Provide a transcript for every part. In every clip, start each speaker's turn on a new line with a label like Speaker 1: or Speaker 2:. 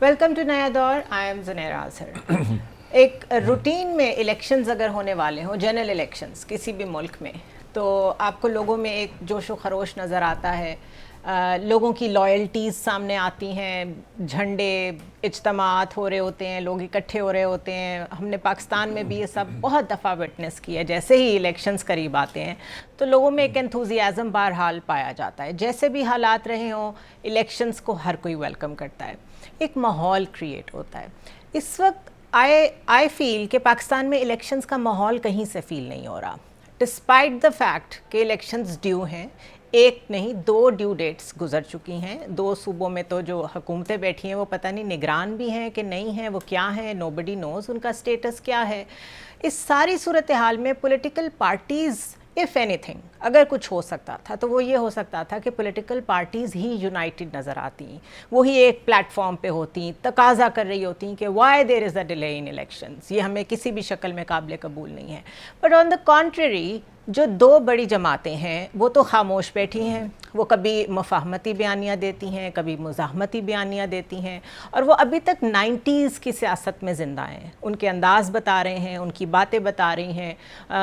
Speaker 1: Welcome to Naya Daur. I am Zunaira Azhar. ایک routine میں elections اگر ہونے والے ہوں، جنرل الیکشنز کسی بھی ملک میں، تو آپ کو لوگوں میں ایک جوش و خروش نظر آتا ہے، لوگوں کی لائلٹیز سامنے آتی ہیں، جھنڈے، اجتماعات ہو رہے ہوتے ہیں، لوگ اکٹھے ہو رہے ہوتے ہیں. ہم نے پاکستان میں بھی یہ سب بہت دفعہ وٹنس کیا ہے. جیسے ہی الیکشنز قریب آتے ہیں تو لوگوں میں ایک انتھوزیازم بہرحال پایا جاتا ہے. جیسے بھی حالات رہے ہوں، الیکشنز کو ہر کوئی ویلکم کرتا ہے، ایک ماحول کریٹ ہوتا ہے. اس وقت آئی فیل کہ پاکستان میں الیکشنز کا ماحول کہیں سے فیل نہیں ہو رہا، ڈسپائٹ دا فیکٹ کہ الیکشنز ڈیو ہیں. ایک نہیں، 2 ڈیو ڈیٹس گزر چکی ہیں. 2 صوبوں میں تو جو حکومتیں بیٹھی ہیں وہ پتہ نہیں نگران بھی ہیں کہ نہیں ہیں، وہ کیا ہیں، نو بڈی نوز ان کا اسٹیٹس کیا ہے. اس ساری صورتحال میں political parties if any thing, اگر کچھ ہو سکتا تھا تو وہ یہ ہو سکتا تھا کہ پولیٹیکل پارٹیز ہی یونائٹڈ نظر آتی ہیں، وہی ایک پلیٹ فارم پہ ہوتی، تقاضا کر رہی ہوتی کہ why there is a delay in elections, یہ ہمیں کسی بھی شکل میں قابل قبول نہیں ہے. بٹ آن دا کانٹریری، جو 2 بڑی جماعتیں ہیں وہ تو خاموش بیٹھی ہیں. وہ کبھی مفاہمتی بیانیہ دیتی ہیں، کبھی مزاحمتی بیانیہ دیتی ہیں، اور وہ ابھی تک 90s کی سیاست میں زندہ ہیں. ان کے انداز بتا رہے ہیں، ان کی باتیں بتا رہی ہیں.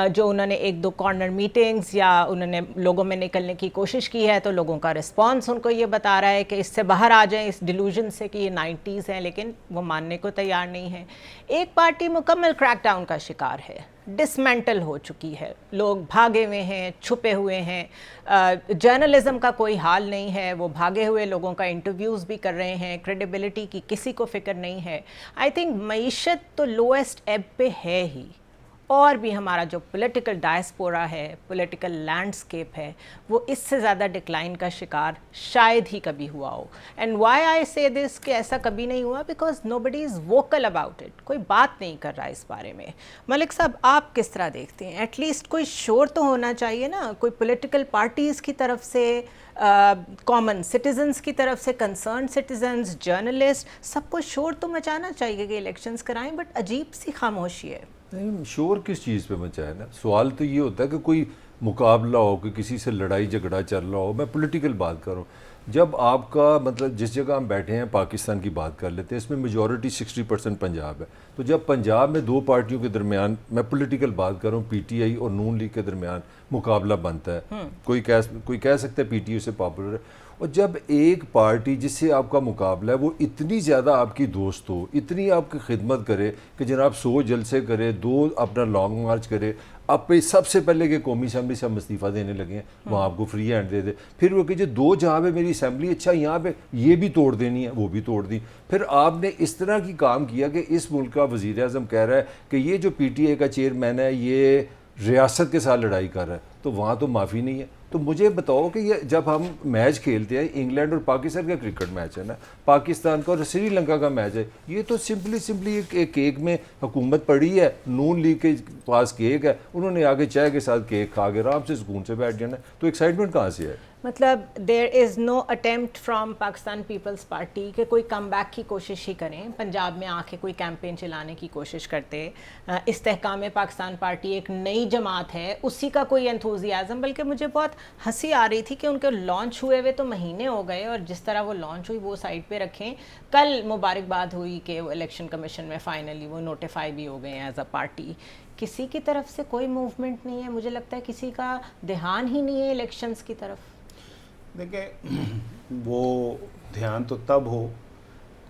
Speaker 1: جو انہوں نے 1-2 کارنر میٹنگز یا انہوں نے لوگوں میں نکلنے کی کوشش کی ہے تو لوگوں کا رسپانس ان کو یہ بتا رہا ہے کہ اس سے باہر آ جائیں، اس ڈیلوژن سے کہ یہ 90s ہیں، لیکن وہ ماننے کو تیار نہیں ہیں. ایک پارٹی مکمل کریک ڈاؤن کا شکار ہے، ڈسمینٹل ہو چکی ہے، لوگ بھاگے ہوئے ہیں، چھپے ہوئے ہیں. جرنلزم کا کوئی حال نہیں ہے، وہ بھاگے ہوئے لوگوں کا انٹرویوز بھی کر رہے ہیں، کریڈیبلٹی کی کسی کو فکر نہیں ہے. آئی تھنک معیشت تو لویسٹ ایب پہ ہے ہی، اور بھی ہمارا جو پولیٹیکل ڈائسپورا ہے، پولیٹیکل لینڈسکیپ ہے، وہ اس سے زیادہ ڈکلائن کا شکار شاید ہی کبھی ہوا ہو. اینڈ وائی آئی سے دس کہ ایسا کبھی نہیں ہوا، because nobody is vocal about it. کوئی بات نہیں کر رہا اس بارے میں. ملک صاحب، آپ کس طرح دیکھتے ہیں؟ ایٹ لیسٹ کوئی شور تو ہونا چاہیے نا، کوئی پولیٹیکل پارٹیز کی طرف سے، کامن سٹیزنز کی طرف سے، کنسرن سٹیزنز، جرنلسٹ، سب کو شور تو مچانا چاہیے کہ الیکشنز کرائیں، بٹ عجیب سی خاموشی ہے.
Speaker 2: نہیں، شور کس چیز پہ مچائے نا؟ سوال تو یہ ہوتا ہے کہ کوئی مقابلہ ہو، کہ کسی سے لڑائی جھگڑا چل رہا ہو. میں پولیٹیکل بات کروں. جب آپ کا مطلب جس جگہ ہم بیٹھے ہیں پاکستان کی بات کر لیتے ہیں، اس میں میجورٹی 60% پنجاب ہے. تو جب پنجاب میں 2 پارٹیوں کے درمیان، میں پولیٹیکل بات کروں، پی ٹی آئی اور نون لیگ کے درمیان مقابلہ بنتا ہے، کوئی کہہ سکتا ہے پی ٹی آئی سے پاپولر ہے، اور جب ایک پارٹی جس سے آپ کا مقابلہ ہے وہ اتنی زیادہ آپ کی دوست ہو، اتنی آپ کی خدمت کرے کہ جناب 100 جلسے کرے، 2 اپنا لانگ مارچ کرے، آپ پہ سب سے پہلے کہ قومی اسمبلی سے ہم استعفیٰ دینے لگے ہیں، وہاں آپ کو فری ہینڈ دے دے. پھر وہ کہ جو 2 جہاں پہ میری اسمبلی، اچھا یہاں پہ یہ بھی توڑ دینی ہے، وہ بھی توڑ دی. پھر آپ نے اس طرح کی کام کیا کہ اس ملک کا وزیر اعظم کہہ رہا ہے کہ یہ جو پی ٹی اے کا چیئرمین ہے یہ ریاست کے ساتھ لڑائی کر رہا ہے، تو وہاں تو معافی نہیں ہے. تو مجھے بتاؤ کہ یہ جب ہم میچ کھیلتے ہیں، انگلینڈ اور پاکستان کا کرکٹ میچ ہے نا، پاکستان کا اور سری لنکا کا میچ ہے، یہ تو سمپلی ایک کیک میں حکومت پڑی ہے، نون لیگ کے پاس کیک ہے، انہوں نے آگے چائے کے ساتھ کیک کھا کے آرام سے سکون سے بیٹھ جانا ہے. تو ایکسائٹمنٹ کہاں سے ہے؟
Speaker 1: مطلب there is no attempt from Pakistan Peoples Party کہ کوئی کم بیک کی کوشش ہی کریں. پنجاب میں آ کے کوئی کیمپین چلانے کی کوشش کرتے. استحکام پاکستان پارٹی ایک نئی جماعت ہے، اسی کا کوئی انتھوزیازم. بلکہ مجھے بہت ہنسی آ رہی تھی کہ ان کے لانچ ہوئے ہوئے تو مہینے ہو گئے، اور جس طرح وہ لانچ ہوئی وہ سائڈ پہ رکھیں. کل مبارکباد ہوئی کہ وہ الیکشن کمیشن میں فائنلی وہ نوٹیفائی بھی ہو گئے ہیں ایز اے پارٹی. کسی کی طرف سے کوئی موومنٹ نہیں ہے. مجھے لگتا ہے کسی کا دھیان ہی نہیں ہے الیکشنز کی طرف.
Speaker 3: دیکھیں، وہ دھیان تو تب ہو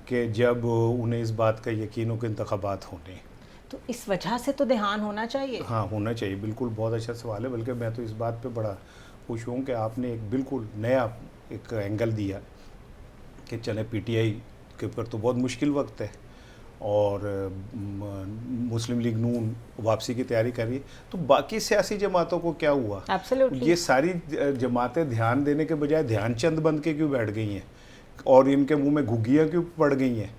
Speaker 3: کہ جب انہیں اس بات کا یقین ہو کہ انتخابات ہونے.
Speaker 1: تو اس وجہ سے تو دھیان ہونا چاہیے.
Speaker 3: ہاں، ہونا چاہیے. بالکل بہت اچھا سوال ہے. بلکہ میں تو اس بات پہ بڑا خوش ہوں کہ آپ نے ایک بالکل نیا ایک اینگل دیا کہ چلے پی ٹی آئی کے اوپر تو بہت مشکل وقت ہے، اور مسلم لیگ نون واپسی کی تیاری کر رہی ہے، تو باقی سیاسی جماعتوں کو کیا ہوا؟ یہ ساری جماعتیں دھیان دینے کے بجائے دھیان چند بن کے کیوں بیٹھ گئی ہیں، اور ان کے منہ میں گھگیاں کیوں پڑ گئی ہیں؟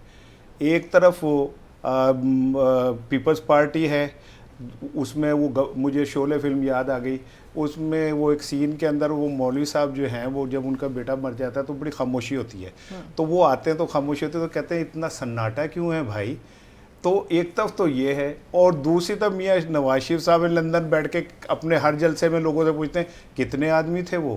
Speaker 3: ایک طرف وہ پیپلز پارٹی ہے، اس میں وہ مجھے شعلے فلم یاد آ گئی، اس میں وہ ایک سین کے اندر وہ مولوی صاحب جو ہیں، وہ جب ان کا بیٹا مر جاتا ہے تو بڑی خاموشی ہوتی ہے، تو وہ آتے ہیں تو خاموشی ہوتی ہے، تو کہتے ہیں اتنا سناٹا کیوں ہے بھائی؟ تو ایک طرف تو یہ ہے، اور دوسری طرف میاں نواز شریف صاحب لندن بیٹھ کے اپنے ہر جلسے میں لوگوں سے پوچھتے ہیں کتنے آدمی تھے وہ،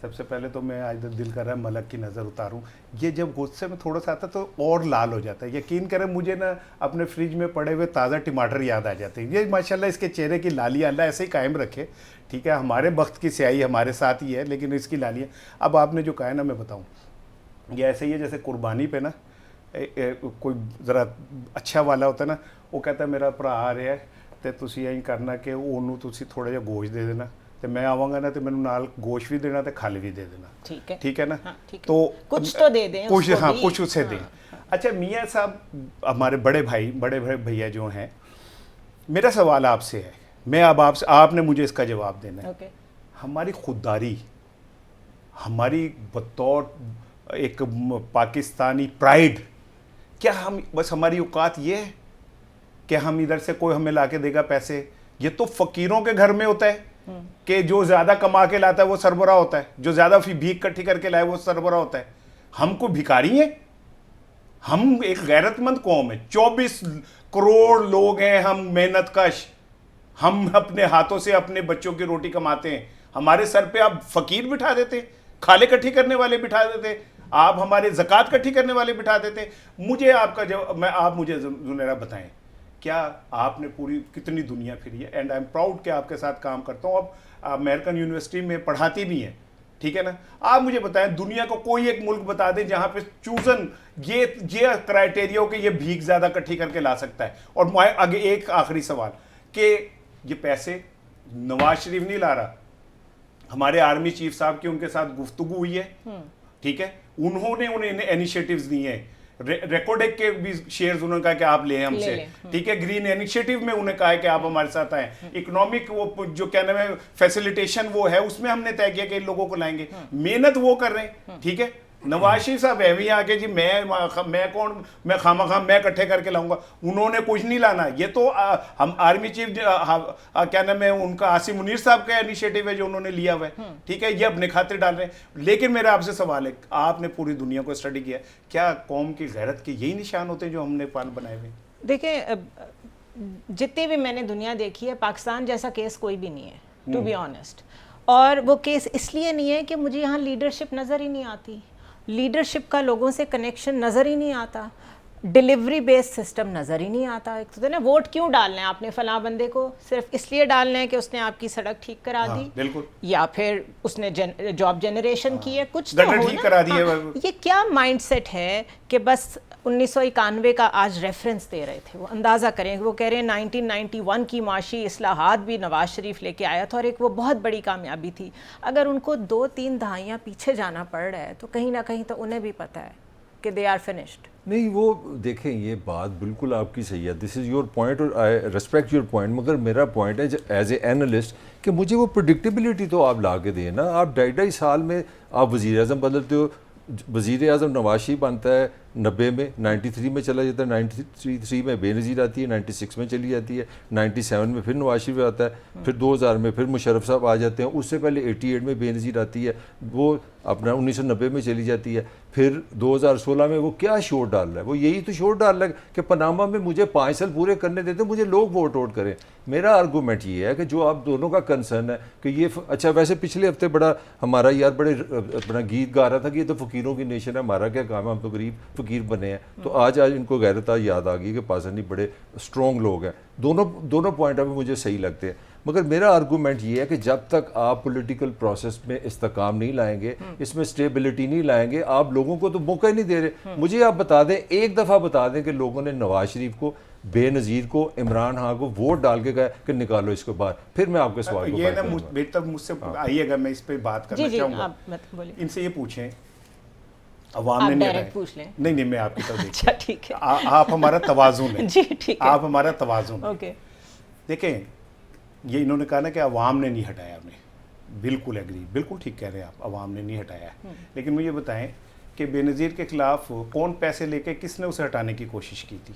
Speaker 3: سب سے پہلے تو میں آج دل کر رہا ہے ملک کی نظر اتاروں. یہ جب غصے میں تھوڑا سا آتا ہے تو اور لال ہو جاتا ہے. یقین کریں مجھے نا اپنے فریج میں پڑے ہوئے تازہ ٹماٹر یاد آ جاتے ہیں. یہ ماشاءاللہ اس کے چہرے کی لالی اللہ ایسے ہی قائم رکھے. ٹھیک ہے, ہمارے وقت کی سیاہی ہمارے ساتھ ہی ہے لیکن اس کی لالی ہے. اب آپ نے جو کہا ہے نا میں بتاؤں, یہ ایسے ہی ہے جیسے قربانی پہ نا کوئی ذرا اچھا والا ہوتا ہے نا, وہ کہتا ہے میرا بھرا آ رہا ہے تو تسی یہی کرنا کہ انہوں تسی تھوڑا جہا گوشت دے دینا تو میں آواں گا نا تو مینوں نال گوشت بھی دینا تو کھال بھی دے دینا. ٹھیک ہے نا, تو
Speaker 1: کچھ تو دے دیں,
Speaker 3: کچھ ہاں کچھ اسے دیں. اچھا میاں صاحب ہمارے بڑے بھائی بڑے بھیا جو ہیں, میرا سوال آپ سے ہے, میں اب آپ نے مجھے اس کا جواب دینا ہے. ہماری خودداری, ہماری بطور ایک پاکستانی پرائیڈ, کیا ہم بس ہماری اوقات یہ ہے کہ ہم ادھر سے کوئی ہمیں لا کے دے گا پیسے؟ یہ تو فقیروں کے گھر میں ہوتا ہے کہ جو زیادہ کما کے لاتا ہے وہ سربراہ ہوتا ہے, جو زیادہ بھیک کٹھی کر کے لائے وہ سربراہ ہوتا ہے. ہم کو بھکاری ہیں؟ ہم ایک غیرت مند قوم ہے, 24 کروڑ لوگ ہیں, ہم محنت کش, ہم اپنے ہاتھوں سے اپنے بچوں کی روٹی کماتے ہیں. ہمارے سر پہ آپ فقیر بٹھا دیتے, کھالے کٹھی کرنے والے بٹھا دیتے, آپ ہمارے زکوٰۃ کٹھی کرنے والے بٹھا دیتے. مجھے آپ کا آپ مجھے زنیرہ بتائیں, کیا آپ نے پوری کتنی دنیا پھری ہے, اینڈ آئی ایم پراؤڈ کہ آپ کے ساتھ کام کرتا ہوں. اب امریکن یونیورسٹی میں پڑھاتی بھی ہیں, ٹھیک ہے نا. آپ مجھے بتائیں دنیا کو کوئی ایک ملک بتا دیں جہاں پہ چوزن یہ کرائٹیریا ہو کہ یہ بھیک زیادہ کٹھی کر کے لا سکتا ہے. اور آگے ایک آخری سوال کہ یہ پیسے نواز شریف نہیں لا رہا, ہمارے آرمی چیف صاحب کی ان کے ساتھ گفتگو ہوئی ہے, ٹھیک ہے, انہوں نے انہیں انیشیٹیوز دیے ہیں. ریکوڈیک کے بھی شیئرز انہوں نے کہا کہ آپ لیں ہم سے, ٹھیک ہے. گرین انیشیٹیو میں انہیں کہا ہے کہ آپ ہمارے ساتھ آئیں. اکنامک وہ جو کیا نام ہے فیسیلیٹیشن وہ ہے, اس میں ہم نے طے کیا کہ ان لوگوں کو لائیں گے. محنت وہ کر رہے ہیں, ٹھیک ہے. نواز شریف صاحب ایویں آ کے جی میں کون, میں خواہ میں اکٹھے کر کے لاؤں گا. انہوں نے کچھ نہیں لانا. یہ تو ہم آرمی چیف کیا نام ہے ان کا عاصم منیر صاحب کا انیشیٹو ہے جو انہوں نے لیا ہوا ہے, ٹھیک ہے. یہ اپنے خاطر ڈال رہے ہیں. لیکن میرا آپ سے سوال ہے, آپ نے پوری دنیا کو اسٹڈی کیا, کیا قوم کی غیرت کے یہی نشان ہوتے ہیں جو ہم نے بنائے ہوئے؟
Speaker 1: دیکھیں جتنی بھی میں نے دنیا دیکھی ہے, پاکستان جیسا کیس کوئی بھی نہیں ہے, ٹو بی آنیسٹ. اور وہ کیس اس لیے نہیں ہے کہ مجھے یہاں لیڈرشپ نظر ہی نہیں آتی, لیڈرشپ کا لوگوں سے کنیکشن نظر ہی نہیں آتا, ڈیلیوری بیس سسٹم نظر ہی نہیں آتا. ایک تو نا ووٹ کیوں ڈالنا ہے آپ نے فلاں بندے کو, صرف اس لیے ڈالنا ہے کہ اس نے آپ کی سڑک ٹھیک کرا دی, یا پھر اس نے جاب جنریشن کی ہے, کچھ تو ہو نا. یہ کیا مائنڈ سیٹ ہے کہ بس 1991 کا آج ریفرنس دے رہے تھے, وہ اندازہ کریں, وہ کہہ رہے ہیں 1991 کی معاشی اصلاحات بھی نواز شریف لے کے آیا تھا اور ایک وہ بہت بڑی کامیابی تھی. اگر ان کو 2-3 دہائیاں پیچھے جانا پڑ رہا ہے تو کہیں نہ کہیں تو انہیں بھی پتہ ہے کہ دے آر فنشڈ.
Speaker 2: نہیں وہ دیکھیں یہ بات بالکل آپ کی صحیح ہے, دس از یور پوائنٹ اور آئی ریسپیکٹ یور پوائنٹ. مگر میرا پوائنٹ ہے ایز اے اینالسٹ کہ مجھے وہ پریڈکٹیبلٹی تو آپ لا کے دیں نا. آپ 2.5 سال میں آپ وزیر اعظم بدلتے ہو, وزیر اعظم نواز شریف بنتا ہے 90 میں, 93 میں چلا جاتا ہے, 93 میں بے نظیر آتی ہے, 96 میں چلی جاتی ہے, 97 میں پھر نواز شریف آتا ہے, پھر 2000 میں پھر مشرف صاحب آ جاتے ہیں, اس سے پہلے 88 میں بے نظیر آتی ہے, وہ اپنا 1990 میں چلی جاتی ہے, پھر 2016 میں وہ کیا شور ڈال رہا ہے, وہ یہی تو شور ڈال رہا ہے کہ پاناما میں مجھے 5 سال پورے کرنے دیتے, مجھے لوگ ووٹ آؤٹ کریں. میرا آرگومنٹ یہ ہے کہ جو آپ دونوں کا کنسرن ہے کہ یہ اچھا ویسے پچھلے ہفتے بڑا ہمارا یار بڑے اپنا گیت گا رہا تھا کہ یہ تو فقیروں کی نیشن ہے, ہمارا کیا کام ہے, ہم تو غریب فقیر بنے ہیں. تو آج ان کو غیرت یاد آ گئی کہ پاکستانی بڑے اسٹرانگ لوگ ہیں. دونوں پوائنٹ اب مجھے صحیح لگتے ہیں. مگر میرا آرگومنٹ یہ ہے کہ جب تک آپ پولیٹیکل پروسیس میں استحکام نہیں لائیں گے, اس میں اسٹیبلٹی نہیں لائیں گے, آپ لوگوں کو تو موقع ہی نہیں دے رہے. مجھے آپ بتا دیں, ایک دفعہ بتا دیں کہ لوگوں نے نواز شریف کو, بے نظیر کو, عمران خان کو ووٹ ڈال کے گئے کہ نکالو اس کو باہر. پھر میں آپ کے سوال کو
Speaker 3: یہ نا بہتر مجھ سے آئیے گا, میں اس پہ بات کرنا چاہوں گا. ان سے یہ پوچھیں, عوام نے نہیں, نہیں میں آپ کی طرف دیکھیں, آپ ہمارا توازن ہے, آپ ہمارا توازن ہے. دیکھیں یہ انہوں نے کہا نا کہ عوام نے نہیں ہٹایا ہمیں, بالکل ایگری, بالکل ٹھیک کہہ رہے ہیں آپ, عوام نے نہیں ہٹایا. لیکن مجھے بتائیں کہ بے نظیر کے خلاف کون پیسے لے کے کس نے اسے ہٹانے کی کوشش کی تھی؟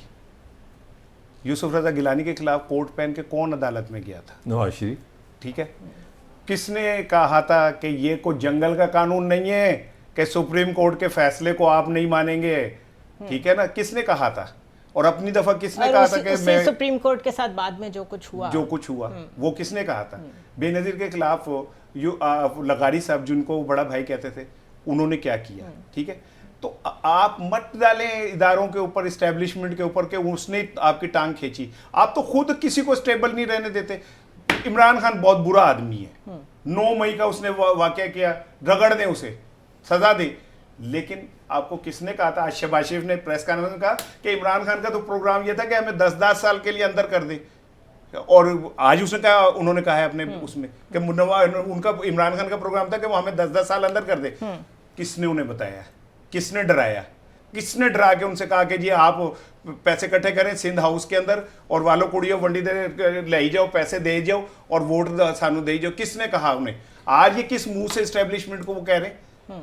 Speaker 3: یوسف رضا گیلانی کے خلاف کوٹ پہن کے کون عدالت میں گیا تھا؟
Speaker 2: نواز شریف.
Speaker 3: ٹھیک ہے, کس نے کہا تھا کہ یہ کوئی جنگل کا قانون نہیں ہے کہ سپریم کورٹ کے فیصلے کو آپ نہیں مانیں گے؟ ٹھیک ہے نا, کس نے کہا تھا؟ اور اپنی دفعہ کس نے کہا تھا کہ میں
Speaker 1: سپریم کورٹ کے ساتھ بعد میں جو کچھ ہوا
Speaker 3: وہ کس نے کہا تھا؟ بے نظیر کے خلاف لغاری صاحب جن کو بڑا بھائی کہتے تھے, انہوں نے کیا کیا؟ ٹھیک ہے, تو آپ مت ڈالیں اداروں کے اوپر, اسٹیبلشمنٹ کے اوپر کہ اس نے آپ کی ٹانگ کھینچی. آپ تو خود کسی کو اسٹیبل نہیں رہنے دیتے. عمران خان بہت برا آدمی ہے, 9 مئی کا اس نے واقعہ کیا, رگڑ دیں اسے, سزا دیں. لیکن آپ کو کس نے کہا تھا؟ شہباز شریف نے پریس کانفرنس میں کہا کہ عمران خان کا تو پروگرام یہ تھا کہ ہمیں 10 سال کے لیے اندر کر دیں, اور آج اس نے کہا, انہوں نے کہا ہے اپنے اس میں کہ ان کا عمران خان کا پروگرام تھا کہ وہ ہمیں 10 سال اندر کر دے. کس نے انہیں بتایا؟ کس نے ڈرایا؟ کس نے ڈرا کے ان سے کہا کہ جی آپ پیسے اکٹھے کریں سندھ ہاؤس کے اندر اور والو کڑیوں ونڈی دے لے جاؤ, پیسے دے جاؤ اور ووٹ سانو دے جاؤ؟ کس نے کہا انہیں؟ آج یہ کس منہ سے اسٹیبلشمنٹ کو وہ کہہ رہے ہیں؟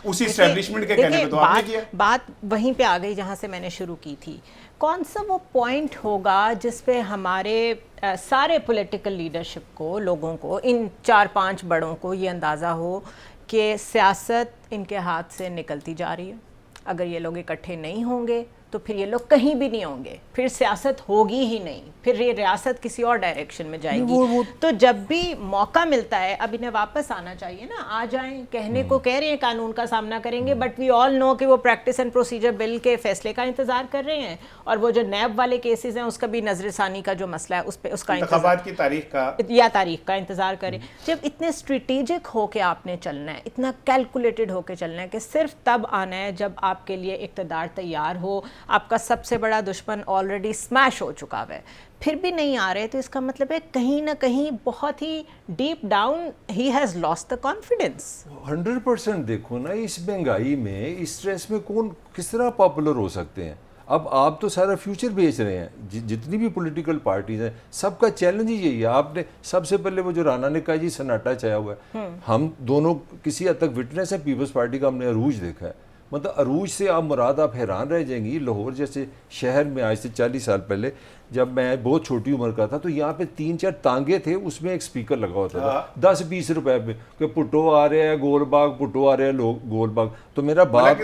Speaker 3: اسی اسٹیبلشمنٹ کے کہنے پہ تو آپ نے کیا.
Speaker 1: بات وہیں پہ آ گئی جہاں سے میں نے شروع کی تھی. کون سا وہ پوائنٹ ہوگا جس پہ ہمارے سارے پولیٹیکل لیڈرشپ کو, لوگوں کو, ان 4-5 بڑوں کو یہ اندازہ ہو کہ سیاست ان کے ہاتھ سے نکلتی جا رہی ہے؟ اگر یہ لوگ اکٹھے نہیں ہوں گے تو پھر یہ لوگ کہیں بھی نہیں ہوں گے, پھر سیاست ہوگی ہی نہیں, پھر یہ ریاست کسی اور ڈائریکشن میں جائے گی. تو جب بھی موقع ملتا ہے, اب انہیں واپس آنا چاہیے نا, آ جائیں. کہنے کو کہہ رہے ہیں قانون کا سامنا کریں گے, بٹ وی آل نو کہ وہ پریکٹس اینڈ پروسیجر بل کے فیصلے کا انتظار کر رہے ہیں, اور وہ جو نیب والے کیسز ہیں اس کا بھی نظر ثانی کا جو مسئلہ ہے اس پہ, اس کا
Speaker 3: انتخابات کی تاریخ کا
Speaker 1: انتظار کریں. جب اتنے اسٹریٹجک ہو کے آپ نے چلنا ہے, اتنا کیلکولیٹڈ ہو کے چلنا ہے کہ صرف تب آنا ہے جب آپ کے لیے اقتدار تیار ہو, آپ کا سب سے بڑا دشمن آلریڈی اسمیش ہو چکا ہے, پھر بھی نہیں آ رہے, تو اس کا مطلب ہے کہیں نہ کہیں بہت ہی ڈیپ ڈاؤن ہی ہیز لاسٹ دا کانفیڈنس.
Speaker 2: 100% دیکھو نا, اس مہنگائی میں, اس اسٹریس میں کون کس طرح پاپولر ہو سکتے ہیں؟ اب آپ تو سارا فیوچر بیچ رہے ہیں. جتنی بھی پولیٹیکل پارٹیز ہیں سب کا چیلنج ہی یہی ہے. آپ نے سب سے پہلے وہ جو رانا نے کہا جی سناٹا چھایا ہوا ہے, ہم دونوں کسی حد تک وٹنس ہیں. پیپلز پارٹی کا ہم نے عروج دیکھا ہے, مطلب عروج سے آپ مراد آپ حیران رہ جائیں گی. لاہور جیسے شہر میں آج سے 40 سال پہلے جب میں بہت چھوٹی عمر کا تھا تو یہاں پہ 3-4 تانگے تھے, اس میں ایک سپیکر لگا ہوتا تھا 10-20 روپے میں کہ پٹو آ رہے ہیں گول باغ, پٹو آ رہے ہیں لوگ گول باغ. تو میرا باپ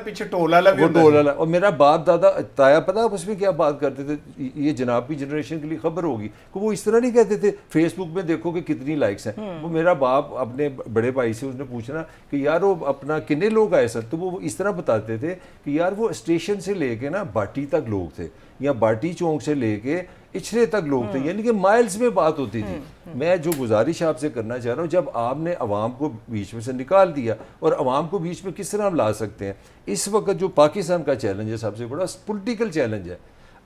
Speaker 3: پیچھے ٹولا
Speaker 2: اور میرا باپ دادا تایا پتا آپ اس میں کیا بات کرتے تھے, یہ جناب کی جنریشن کے لیے خبر ہوگی کہ وہ اس طرح نہیں کہتے تھے فیس بک میں دیکھو کہ کتنی لائکس ہیں. وہ میرا باپ اپنے بڑے بھائی سے اس نے پوچھنا کہ یار وہ اپنا کتنے لوگ آئے سر, تو وہ اس طرح بتاتے تھے کہ یار وہ اسٹیشن سے لے کے نا باٹی تک لوگ تھے, یا باٹی چونک سے لے کے اچھرے تک لوگ تھے, یعنی کہ مائلز میں بات ہوتی تھی. میں جو گزارش آپ سے کرنا چاہ رہا ہوں, جب آپ نے عوام کو بیچ میں سے نکال دیا, اور عوام کو بیچ میں کس طرح ہم لا سکتے ہیں, اس وقت جو پاکستان کا چیلنج ہے سب سے بڑا پولیٹیکل چیلنج ہے.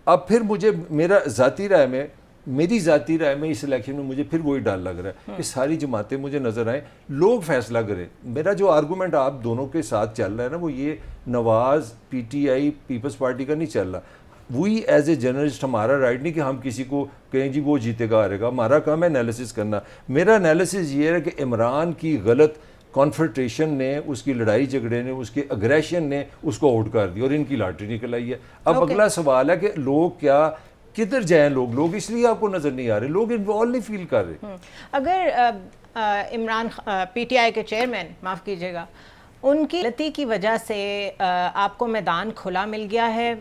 Speaker 2: اب پھر مجھے میری ذاتی رائے میں اس الیکشن میں مجھے پھر وہی ڈر لگ رہا ہے کہ ساری جماعتیں مجھے نظر آئیں, لوگ فیصلہ کریں. میرا جو آرگومنٹ آپ دونوں کے ساتھ چل رہا ہے نا, وہ یہ Nawaz P T I Peoples Party کا نہیں چل رہا. وہی ایز اے جرنلسٹ ہمارا رائٹ نہیں کہ ہم کسی کو کہیں جی وہ جیتے گا ہارے گا. ہمارا کام ہے انالیسس کرنا. میرا انالیسس یہ ہے کہ عمران کی غلط کانفرنٹریشن نے, اس کی لڑائی جھگڑے نے, اس کے اگریشن نے اس کو آؤٹ کر دیا اور ان کی لاٹری نکل آئی ہے. اب اگلا سوال ہے کہ لوگ کیا کدھر جائیں, لوگ اس لیے آپ کو نظر نہیں آ رہے, لوگ انوالو نہیں فیل کر رہے.
Speaker 1: اگر عمران پی ٹی آئی کے چیئرمین, معاف کیجیے گا, ان کی غلطی کی وجہ سے آپ کو میدان کھلا مل گیا ہے,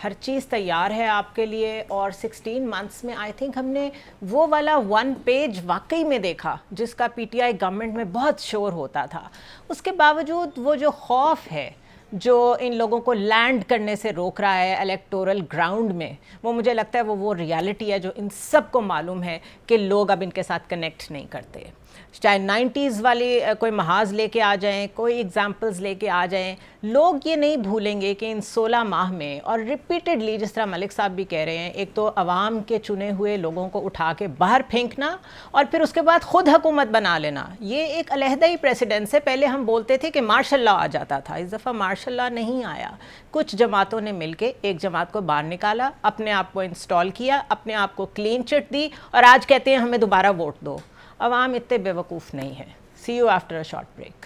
Speaker 1: ہر چیز تیار ہے آپ کے لیے, اور 16 منتھس میں آئی تھنک ہم نے وہ والا 1 پیج واقعی میں دیکھا جس کا پی ٹی آئی گورنمنٹ میں بہت شور ہوتا تھا. اس کے باوجود وہ جو خوف ہے جو ان لوگوں کو لینڈ کرنے سے روک رہا ہے الیکٹورل گراؤنڈ میں, وہ مجھے لگتا ہے وہ ریالٹی ہے جو ان سب کو معلوم ہے کہ لوگ اب ان کے ساتھ کنیکٹ نہیں کرتے. چاہے 90s والی کوئی محاذ لے کے آ جائیں, کوئی ایگزامپلز لے کے آ جائیں, لوگ یہ نہیں بھولیں گے کہ ان 16 ماہ میں, اور ریپیٹڈلی جس طرح ملک صاحب بھی کہہ رہے ہیں, ایک تو عوام کے چنے ہوئے لوگوں کو اٹھا کے باہر پھینکنا, اور پھر اس کے بعد خود حکومت بنا لینا, یہ ایک علیحدہ ہی پریسیڈنس ہے. پہلے ہم بولتے تھے کہ مارشل لا آ جاتا تھا, اس دفعہ مارشل لا نہیں آیا. کچھ جماعتوں نے مل کے ایک جماعت کو باہر نکالا, اپنے آپ کو انسٹال کیا, اپنے آپ کو کلین چٹ دی, اور آج کہتے ہیں ہمیں دوبارہ ووٹ دو. عوام اتنے بیوقوف نہیں ہے. See you after a short break.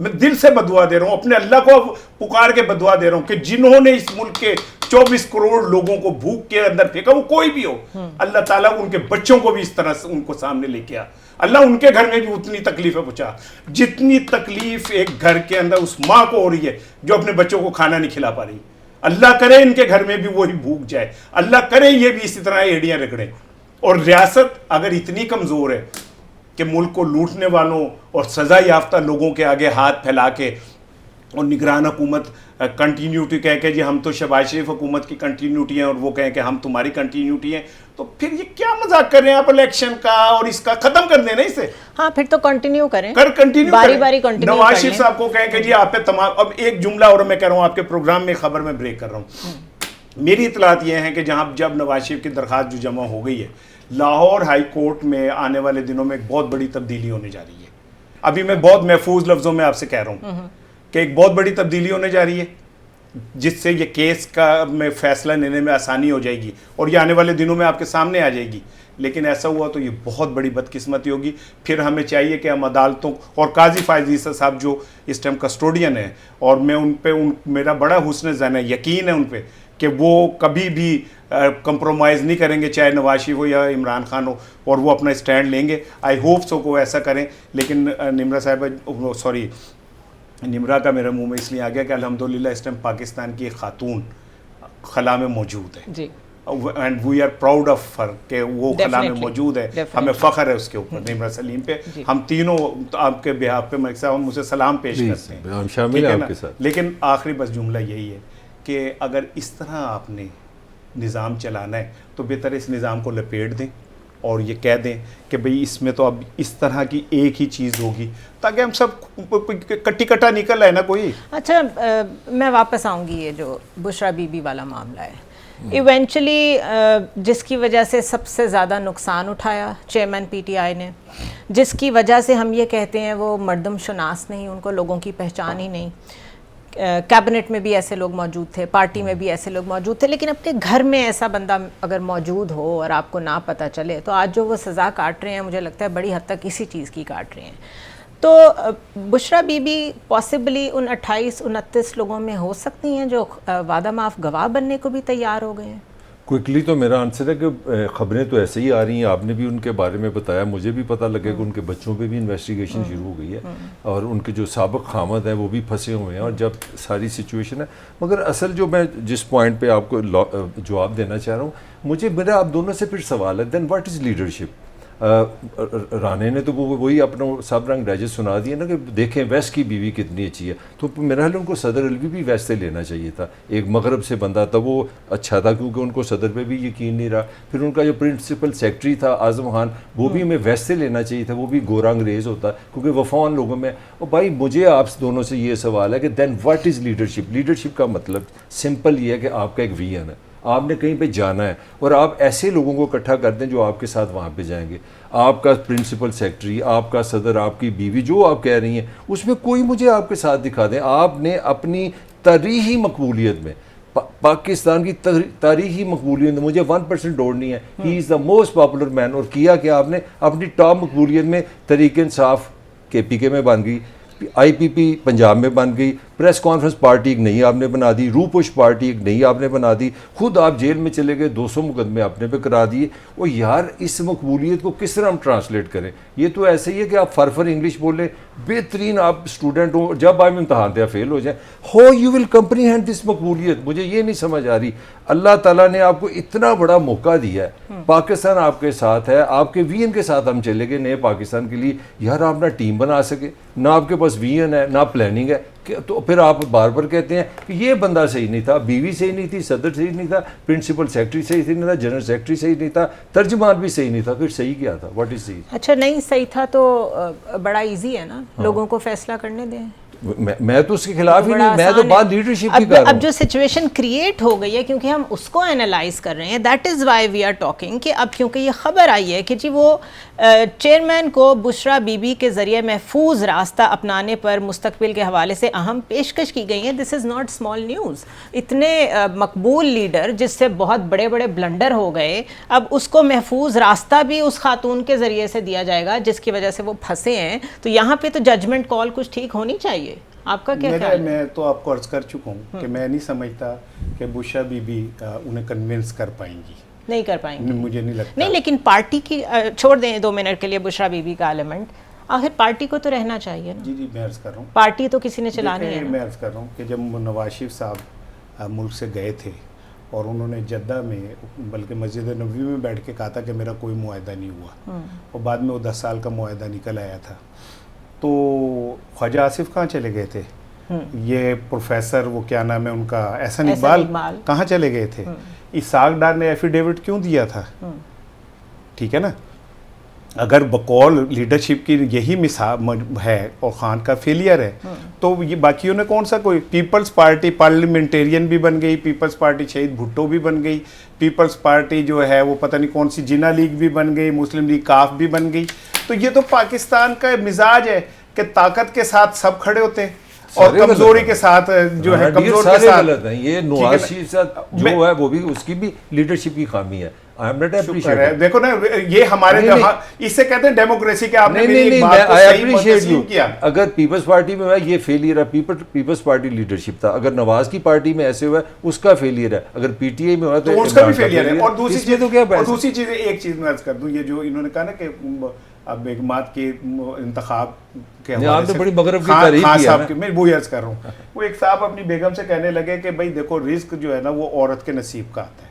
Speaker 3: میں دل سے بدعا دے رہا ہوں, اپنے اللہ کو پکار کے بدعا دے رہا ہوں کہ جنہوں نے اس ملک کے 24 کروڑ لوگوں کو بھوک کے اندر پھینکا, وہ کوئی بھی ہو, اللہ تعالیٰ ان کے بچوں کو بھی اس طرح سے ان کو سامنے لے کے آ, اللہ ان کے گھر میں بھی اتنی تکلیفیں پہنچا جتنی تکلیف ایک گھر کے اندر اس ماں کو ہو رہی ہے جو اپنے بچوں کو کھانا نہیں کھلا پا رہی. اللہ کرے ان کے گھر میں بھی وہی بھوک جائے, اللہ کرے یہ بھی اسی طرح ایڑیاں رگڑیں. اور ریاست اگر اتنی کمزور ہے کہ ملک کو لوٹنے والوں اور سزا یافتہ لوگوں کے آگے ہاتھ پھیلا کے اور نگران حکومت کنٹینیوٹی کہہ کے جی ہم تو شہباز شریف حکومت کی کنٹینیوٹی ہیں اور وہ کہیں کہ ہم تمہاری کنٹینیوٹی ہیں, تو پھر یہ کیا مذاق کر رہے ہیں آپ الیکشن کا اور اس کا, ختم کر دیں نا اسے.
Speaker 1: ہاں پھر تو کنٹینیو کریں,
Speaker 3: کنٹینیو
Speaker 1: باری باری کنٹینیو.
Speaker 3: نواز شریف صاحب کو کہیں کہ جی آپ پہ تمام, اب ایک جملہ اور میں کہہ رہا ہوں آپ کے پروگرام میں خبر میں بریک کر رہا ہوں, میری اطلاعات یہ ہیں کہ جب نواز شریف کی درخواست جو جمع ہو گئی ہے, لاہور ہائی کورٹ میں آنے والے دنوں میں ایک بہت بڑی تبدیلی ہونے جا رہی ہے. ابھی میں بہت محفوظ لفظوں میں آپ سے کہہ رہا ہوں کہ ایک بہت بڑی تبدیلی ہونے جا رہی ہے جس سے یہ کیس کا میں فیصلہ لینے میں آسانی ہو جائے گی اور یہ آنے والے دنوں میں آپ کے سامنے آ جائے گی. لیکن ایسا ہوا تو یہ بہت بڑی بدقسمتی ہوگی. پھر ہمیں چاہیے کہ ہم عدالتوں اور قاضی فائز عیسی صاحب جو اس ٹائم کسٹوڈین ہیں, اور میں ان پہ میرا بڑا حسن ذہن ہے, یقین ہے ان پہ کہ وہ کبھی بھی کمپرومائز نہیں کریں گے, چاہے نواز شریف ہو یا عمران خان ہو, اور وہ اپنا اسٹینڈ لیں گے. آئی ہوپ سو کو ایسا کریں. لیکن نمرا کا میرے منہ میں اس لیے آ گیا کہ الحمدللہ اس ٹائم پاکستان کی ایک خاتون خلا میں موجود ہے جی, and we are proud of her کہ وہ خلا میں موجود ہے. ہمیں فخر ہے اس کے اوپر, نمرا سلیم پہ. ہم تینوں آپ کے بہاف پہ ملک صاحب ہم اسے سلام پیش کرتے ہیں,
Speaker 2: شامل ہیں آپ کے ساتھ.
Speaker 3: لیکن آخری بس جملہ یہی ہے کہ اگر اس طرح آپ نے نظام چلانا ہے تو بہتر اس نظام کو لپیٹ دیں اور یہ کہہ دیں کہ بھئی اس میں تو اب اس طرح کی ایک ہی چیز ہوگی تاکہ ہم سب کٹی کٹا نکل ہے نا کوئی.
Speaker 1: اچھا میں واپس آؤں گی, یہ جو بشرا بی بی والا معاملہ ہے, ایونچولی جس کی وجہ سے سب سے زیادہ نقصان اٹھایا چیئرمین پی ٹی آئی نے, جس کی وجہ سے ہم یہ کہتے ہیں وہ مردم شناس نہیں, ان کو لوگوں کی پہچان ہی نہیں. کیبنٹ میں بھی ایسے لوگ موجود تھے, پارٹی میں بھی ایسے لوگ موجود تھے, لیکن اپنے گھر میں ایسا بندہ اگر موجود ہو اور آپ کو نہ پتہ چلے, تو آج جو وہ سزا کاٹ رہے ہیں مجھے لگتا ہے بڑی حد تک اسی چیز کی کاٹ رہے ہیں. تو بشرا بی بی پاسبلی ان 28-29 لوگوں میں ہو سکتی ہیں جو وعدہ معاف گواہ بننے کو بھی تیار ہو گئے ہیں.
Speaker 2: کوئکلی تو میرا آنسر ہے کہ خبریں تو ایسے ہی آ رہی ہیں, آپ نے بھی ان کے بارے میں بتایا, مجھے بھی پتہ لگے کہ ان کے بچوں پہ بھی انویسٹیگیشن شروع ہو گئی ہے اور ان کے جو سابق خامد ہیں وہ بھی پھنسے ہوئے ہیں, اور جب ساری سچویشن ہے. مگر اصل جو میں جس پوائنٹ پہ آپ کو جواب دینا چاہ رہا ہوں, میرا آپ دونوں سے پھر سوال ہے, دین واٹ از لیڈرشپ. رانے نے تو وہی اپنا سب رنگ ڈائجسٹ سنا دیا نا کہ دیکھیں ویسٹ کی بیوی کتنی اچھی ہے, تو میرا خیال ان کو صدر علوی بھی ویسٹ سے لینا چاہیے تھا. ایک مغرب سے بندہ تھا, وہ اچھا تھا کیونکہ ان کو صدر پہ بھی یقین نہیں رہا. پھر ان کا جو پرنسپل سیکرٹری تھا اعظم خان, وہ بھی ہمیں ویسٹ سے لینا چاہیے تھا, وہ بھی گورا انگریز ہوتا کیونکہ وفا لوگوں میں. اور بھائی مجھے آپ دونوں سے یہ سوال ہے کہ دین واٹ از لیڈرشپ. لیڈرشپ کا مطلب سمپل یہ ہے کہ آپ کا ایک ویژن ہے, آپ نے کہیں پہ جانا ہے, اور آپ ایسے لوگوں کو اکٹھا کر دیں جو آپ کے ساتھ وہاں پہ جائیں گے. آپ کا پرنسپل سیکرٹری, آپ کا صدر, آپ کی بیوی, جو آپ کہہ رہی ہیں اس میں کوئی مجھے آپ کے ساتھ دکھا دیں. آپ نے اپنی تاریخی مقبولیت میں, پاکستان کی تاریخی مقبولیت میں مجھے 1% ڈوڑ نہیں ہے, ہی از دا موسٹ پاپولر مین. اور کیا کہ آپ نے اپنی ٹاپ مقبولیت میں تحریک انصاف KPK میں بن گئی, IPP پنجاب میں بن گئی, پریس کانفرنس پارٹی ایک نئی آپ نے بنا دی, روپوش پارٹی ایک نئی آپ نے بنا دی, خود آپ جیل میں چلے گئے, 200 مقدمے آپ نے پہ کرا دیے. اور یار اس مقبولیت کو کس طرح ہم ٹرانسلیٹ کریں؟ یہ تو ایسے ہی ہے کہ آپ فرفر انگلش بولیں, بہترین آپ اسٹوڈنٹ ہوں, جب آپ امتحان دیا فیل ہو جائیں, ہو یو ول کمپریہینڈ دس مقبولیت. مجھے یہ نہیں سمجھ آ رہی. اللہ تعالیٰ نے آپ کو اتنا بڑا موقع دیا ہے, پاکستان آپ کے ساتھ ہے, آپ کے ویژن کے ساتھ ہم چلے گئے نئے پاکستان کے لیے. یار آپ نہ ٹیم بنا سکے, نہ آپ کے پاس ویژن ہے, نہ پلاننگ ہے, تو پھر آپ بار بار کہتے ہیں کہ یہ بندہ صحیح نہیں تھا, بیوی صحیح نہیں تھی, صدر صحیح نہیں تھا, پرنسپل سیکرٹری صحیح نہیں تھا, جنرل سیکرٹری صحیح نہیں تھا, ترجمان بھی صحیح نہیں تھا. پھر صحیح کیا تھا؟ واٹ از صحیح؟
Speaker 1: اچھا نہیں صحیح تھا تو بڑا ایزی ہے نا, لوگوں کو فیصلہ کرنے دیں.
Speaker 2: میں تو اس کے خلاف ہی نہیں, میں تو بات لیڈرشپ کی کر رہا ہوں.
Speaker 1: اب جو سچویشن کریٹ ہو گئی ہے کیونکہ ہم اس کو انالائز کر رہے ہیں, that is why we are talking, کہ اب کیونکہ یہ خبر آئی ہے کہ جی وہ چیئرمین کو بشرا بی بی کے ذریعے محفوظ راستہ اپنانے پر مستقبل کے حوالے سے اہم پیشکش کی گئی ہے. دس از ناٹ اسمال نیوز. اتنے مقبول لیڈر جس سے بہت بڑے بڑے بلنڈر ہو گئے, اب اس کو محفوظ راستہ بھی اس خاتون کے ذریعے سے دیا جائے گا جس کی وجہ سے وہ پھنسے ہیں. تو یہاں پہ تو ججمنٹ کال کچھ ٹھیک ہونی چاہیے. آپ کا کیا خیال ہے؟
Speaker 3: میں تو آپ کو عرض کر چکا ہوں کہ میں نہیں سمجھتا کہ بشرا بی بی انہیں کنونس کر پائیں گی.
Speaker 1: نہیں کر پائیں گے,
Speaker 3: مجھے نہیں لگتا.
Speaker 1: نہیں, لیکن پارٹی کی چھوڑ دیں 2 منٹ کے لیے بشرا بی بی کا ایلیمنٹ, آخر پارٹی کو تو رہنا چاہیے نا.
Speaker 3: جی میں عرض کر رہا ہوں,
Speaker 1: پارٹی تو کسی نے چلانی ہے.
Speaker 3: میں عرض کر رہا ہوں کہ جب نواز شریف صاحب ملک سے گئے تھے اور انہوں نے جدہ میں بلکہ مسجد نبوی میں بیٹھ کے کہا تھا کہ میرا کوئی معاہدہ نہیں ہوا, اور بعد میں وہ 10 سال کا معاہدہ نکل آیا تھا, تو خواجہ آصف کہاں چلے گئے تھے؟ یہ پروفیسر وہ کیا نام ہے ان کا, احسن اقبال کہاں چلے گئے تھے؟ اسحاق ڈار نے ایفیڈیوٹ کیوں دیا تھا؟ ٹھیک ہے نا, اگر بقول لیڈرشپ کی یہی مثال ہے اور خان کا فیلئر ہے تو یہ باقیوں نے کون سا, کوئی پیپلز پارٹی پارلیمنٹیرین بھی بن گئی, پیپلز پارٹی شہید بھٹو بھی بن گئی, پیپلز پارٹی جو ہے وہ پتہ نہیں کون سی جنا لیگ بھی بن گئی, مسلم لیگ کاف بھی بن گئی. تو یہ تو پاکستان کا مزاج ہے کہ طاقت کے ساتھ سب کھڑے ہوتے ہیں اور کمزوری کے ساتھ جو ہے کمزور کے ساتھ
Speaker 2: غلط ہیں. یہ نواز شریف صاحب جو ہے وہ بھی اس کی بھی لیڈرشپ کی خامی ہے.
Speaker 3: دیکھو نا یہ ہمارے اس سے کہتے ہیں ڈیموکریسی کے, آپ نے میری ایک بات کو صحیح تسلیم کیا.
Speaker 2: اگر پیپلز پارٹی میں ہوا یہ فیلئر ہے, پیپلز پارٹی لیڈرشپ تھا. اگر نواز کی پارٹی میں ایسے ہوا اس کا فیلئر ہے, اگر پی ٹی آئی میں ہوا تو
Speaker 3: اس کا بھی فیلئر ہے. اور دوسری چیز ایک چیز میں عرض کر دوں, یہ جو انہوں نے کہا نا کہ اب بیگمات کے انتخاب کے حوالے سے خان صاحب کے, میں وہی عرض کر رہا ہوں, وہ ایک صاحب اپنی بیگم سے کہنے لگے کہ بھائی دیکھو رزق جو ہے نا وہ عورت کے نصیب کا آتا ہے.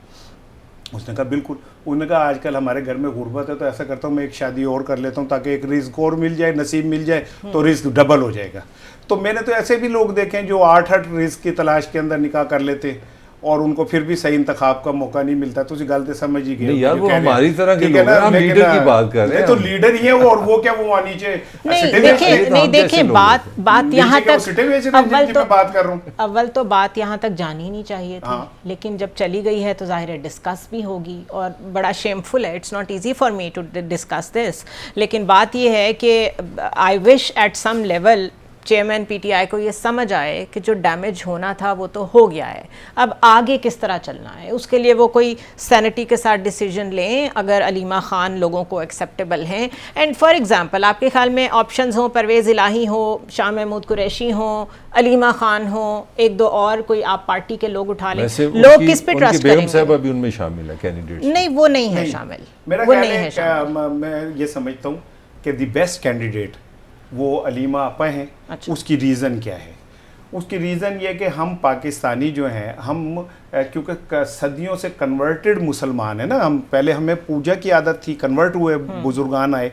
Speaker 3: اس نے کہا بالکل. انہوں نے کہا آج کل ہمارے گھر میں غربت ہے تو ایسا کرتا ہوں میں ایک شادی اور کر لیتا ہوں تاکہ ایک رزق اور مل جائے, نصیب مل جائے تو رزق ڈبل ہو جائے گا. تو میں نے تو ایسے بھی لوگ دیکھے جو 8 رزق کی تلاش کے اندر نکاح کر لیتے اور ان کو پھر بھی صحیح انتخاب کا موقع نہیں ملتا. تو اسی غلط سمجھ ہی گئے
Speaker 2: یار, وہ ہماری طرح کے لوگ ہیں, ہم لیڈر کی بات کر رہے ہیں.
Speaker 3: تو لیڈر ہی ہیں وہ, اور وہ کیا وہ نیچے
Speaker 1: نہیں دیکھیں بات یہاں تک
Speaker 3: بات کر رہا ہوں.
Speaker 1: اول تو بات یہاں تک جانی نہیں چاہیے تھی, لیکن جب چلی گئی ہے تو ظاہر ہے ڈسکس بھی ہوگی, اور بڑا شیمفل ہے, it's not easy for me to discuss this. لیکن بات یہ ہے کہ I wish at some level chairman P T I کو یہ سمجھ آئے کہ جو ڈیمیج ہونا تھا وہ تو ہو گیا ہے, اب آگے کس طرح چلنا ہے. اس کے لیے وہ کوئی سینٹی کے ساتھ ڈیسیجن لیں اگر علیمہ خان لوگوں کو ایکسیپٹیبل ہیں. اینڈ فار ایگزامپل آپ کے خیال میں آپشنز ہوں, پرویز الہی ہو, شاہ محمود قریشی ہوں, علیمہ خان ہوں, 1-2 اور کوئی آپ پارٹی کے لوگ اٹھا لیں, لوگ کس پہ ٹرسٹ کریں گے؟
Speaker 2: صاحب ابھی ان میں شامل ہے کینڈیڈیٹ.
Speaker 1: نہیں وہ نہیں ہے شامل.
Speaker 3: میرا خیال ہے میں یہ سمجھتا ہوں کہ دی بیسٹ کینڈیڈیٹ وہ علیمہ آپا ہیں. اس کی ریزن کیا ہے؟ اس کی ریزن یہ کہ ہم پاکستانی جو ہیں, ہم کیونکہ صدیوں سے کنورٹڈ مسلمان ہیں نا, ہم پہلے ہمیں پوجا کی عادت تھی, کنورٹ ہوئے, بزرگان آئے,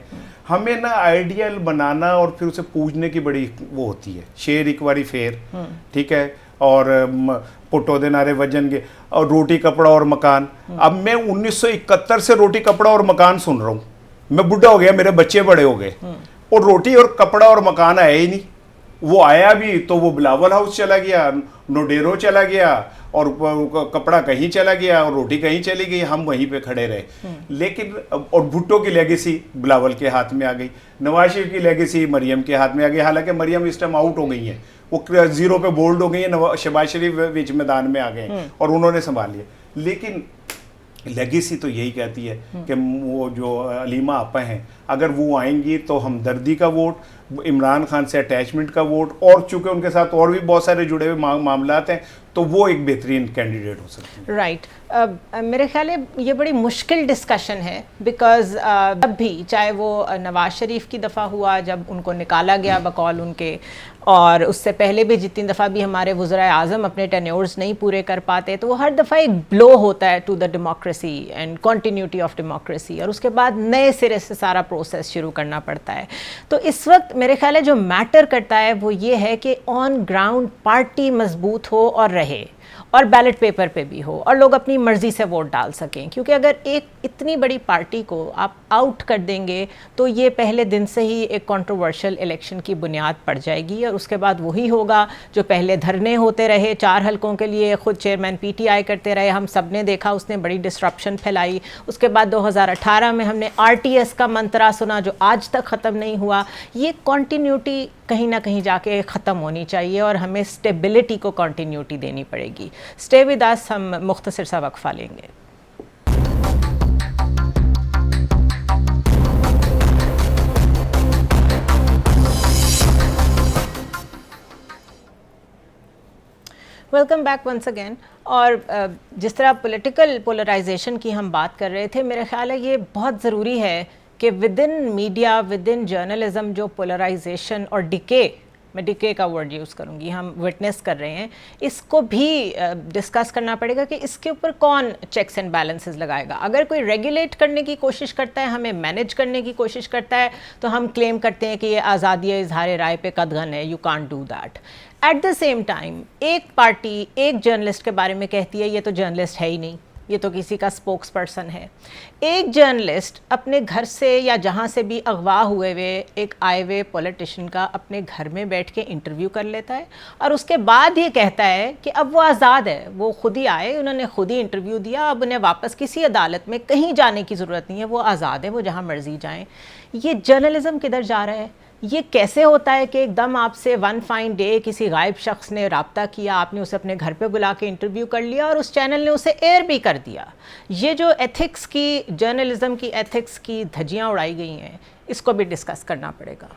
Speaker 3: ہمیں نا آئیڈیل بنانا اور پھر اسے پوجنے کی بڑی وہ ہوتی ہے, شیر ایک باری پھیر, ٹھیک ہے, اور پٹو دے نارے وجن گے, اور روٹی کپڑا اور مکان. اب میں 1971 سے روٹی کپڑا اور مکان سن رہا ہوں, میں بڈھا ہو گیا, میرے بچے بڑے ہو گئے, اور روٹی اور کپڑا اور مکان آیا ہی نہیں. وہ آیا بھی تو وہ بلاول ہاؤس چلا گیا, نوڈیرو چلا گیا, اور کپڑا کہیں چلا گیا, اور روٹی کہیں چلی گئی, ہم وہیں پہ کھڑے رہے. لیکن اور بھٹو کی لیگیسی بلاول کے ہاتھ میں آ گئی, نواز شریف کی لیگیسی مریم کے ہاتھ میں آ گئی, حالانکہ مریم اس ٹائم آؤٹ ہو گئی ہیں, وہ 0 پہ بولڈ ہو گئی ہیں, شہباز شریف بیچ میدان میں آ گئے ہیں اور انہوں نے سنبھال لیا. لیکن لیگیسی تو یہی کہتی ہے کہ وہ جو علیمہ آپا ہیں اگر وہ آئیں گی تو ہمدردی کا ووٹ, عمران خان سے اٹیچمنٹ کا ووٹ, اور چونکہ ان کے ساتھ اور بھی بہت سارے جڑے ہوئے معاملات ہیں, تو وہ ایک بہترین کینڈیڈیٹ ہو سکتی ہے.
Speaker 1: رائٹ. میرے خیال ہے یہ بڑی مشکل ڈسکشن ہے, بیکاز جب بھی چاہے وہ نواز شریف کی دفعہ ہوا جب ان کو نکالا گیا بقول ان کے, اور اس سے پہلے بھی جتنی دفعہ بھی ہمارے وزرائے اعظم اپنے ٹینیورز نہیں پورے کر پاتے, تو وہ ہر دفعہ ایک بلو ہوتا ہے to the democracy and continuity of democracy, اور اس کے بعد نئے سرے سے سارا پروسیس شروع کرنا پڑتا ہے. تو اس وقت میرے خیال ہے جو میٹر کرتا ہے وہ یہ ہے کہ آن گراؤنڈ پارٹی مضبوط ہو اور رہے, اور بیلٹ پیپر پہ بھی ہو, اور لوگ اپنی مرضی سے ووٹ ڈال سکیں. کیونکہ اگر ایک اتنی بڑی پارٹی کو آپ آؤٹ کر دیں گے تو یہ پہلے دن سے ہی ایک کنٹروورشل الیکشن کی بنیاد پڑ جائے گی, اور اس کے بعد وہی ہوگا جو پہلے دھرنے ہوتے رہے 4 حلقوں کے لیے, خود چیئرمین پی ٹی آئی کرتے رہے, ہم سب نے دیکھا اس نے بڑی ڈسرپشن پھیلائی. اس کے بعد 2018 میں ہم نے RTS کا منترا سنا جو آج تک ختم نہیں ہوا. یہ کنٹینیوٹی کہیں نہ کہیں جا کے ختم ہونی چاہیے, اور ہمیں اسٹیبلٹی کو کنٹینیوٹی دینی پڑے گی. اسٹے ود اس, ہم مختصر سا وقفہ لیں گے. Welcome back once again. اور جس طرح پولیٹیکل پولرائزیشن کی ہم بات کر رہے تھے, میرا خیال ہے یہ بہت ضروری ہے کہ with in media, with in journalism جو پولرائزیشن اور ڈکے, میں ڈکے کا ورڈ یوز کروں گی, ہم وٹنس کر رہے ہیں, اس کو بھی ڈسکس کرنا پڑے گا کہ اس کے اوپر کون چیکس اینڈ بیلنسز لگائے گا. اگر کوئی ریگولیٹ کرنے کی کوشش کرتا ہے, ہمیں مینیج کرنے کی کوشش کرتا ہے, تو ہم کلیم کرتے ہیں کہ یہ آزادی اظہار رائے پہ قدغن ہے, you can't do that. At the same time ایک پارٹی ایک جرنلسٹ کے بارے میں کہتی ہے یہ تو جرنلسٹ ہے ہی نہیں, یہ تو کسی کا اسپوکس پرسن ہے. ایک جرنلسٹ اپنے گھر سے یا جہاں سے بھی اغوا ہوئے ایک آئے ہوئے پولیٹیشین کا اپنے گھر میں بیٹھ کے انٹرویو کر لیتا ہے, اور اس کے بعد یہ کہتا ہے کہ اب وہ آزاد ہے, وہ خود ہی آئے, انہوں نے خود ہی انٹرویو دیا, اب انہیں واپس کسی عدالت میں کہیں جانے کی ضرورت نہیں ہے, وہ آزاد ہے, وہ جہاں مرضی جائیں. یہ جرنلزم کدھر جا رہا ہے؟ یہ کیسے ہوتا ہے کہ ایک دم آپ سے ون فائن ڈے کسی غائب شخص نے رابطہ کیا, آپ نے اسے اپنے گھر پہ بلا کے انٹرویو کر لیا اور اس چینل نے اسے ایئر بھی کر دیا. یہ جو ایتھکس کی, جرنلزم کی ایتھکس کی دھجیاں اڑائی گئی ہیں, اس کو بھی ڈسکس کرنا پڑے گا.